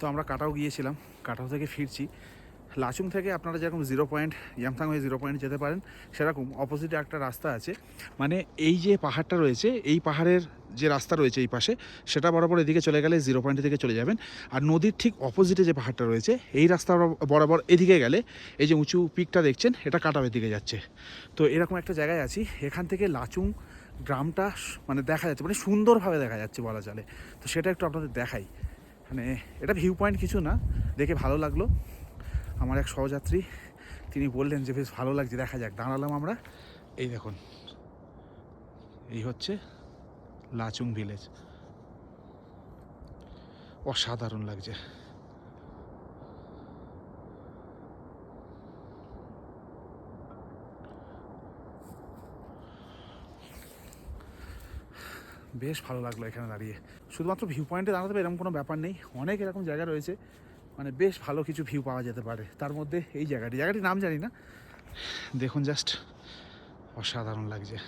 তো আমরা কাটাও গিয়েছিলাম, কাটাও থেকে ফিরছি। লাচুং থেকে আপনারা যেরকম 0 পয়েন্ট ইয়ামথাং হয়ে 0 পয়েন্ট যেতে পারেন, সেরকম অপোজিটে একটা রাস্তা আছে। মানে এই যে পাহাড়টা রয়েছে, এই পাহাড়ের যে রাস্তা রয়েছে এই পাশে, সেটা বরাবর এদিকে চলে গেলে 0 পয়েন্টের দিকে চলে যাবেন। আর নদীর ঠিক অপোজিটে যে পাহাড়টা রয়েছে, এই রাস্তা বরাবর এদিকে গেলে এই যে উঁচু পিকটা দেখছেন, এটা কাটাওয়ের দিকে যাচ্ছে। তো এরকম একটা জায়গায় আছি, এখান থেকে লাচুং গ্রামটা মানে দেখা যাচ্ছে, মানে সুন্দরভাবে দেখা যাচ্ছে বলা চলে। তো সেটা একটু আপনাদের দেখাই। মানে এটা ভিউ পয়েন্ট কিছু না, দেখে ভালো লাগলো। আমার এক সহযাত্রী তিনি বললেন যে বেশ ভালো লাগছে, দেখা যাক। দাঁড়ালাম আমরা, এই দেখুন, এই হচ্ছে লাচুং ভিলেজ। অসাধারণ লাগছে। বেশ ভালো লাগলো এখানে দাঁড়িয়ে। শুধুমাত্র ভিউ পয়েন্টে দাঁড়াতে হবে এরকম কোনো ব্যাপার নেই, অনেক এরকম জায়গা রয়েছে মানে বেশ ভালো কিছু ভিউ পাওয়া যেতে পারে। তার মধ্যে এই জায়গাটির নাম জানি না, দেখুন জাস্ট অসাধারণ লাগছে।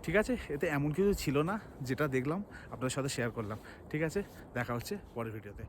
ঠিক আছে, এতে এমন কিছু ছিল না, যেটা দেখলাম আপনাদের সাথে শেয়ার করলাম। ঠিক আছে, দেখা হচ্ছে পরের ভিডিওতে।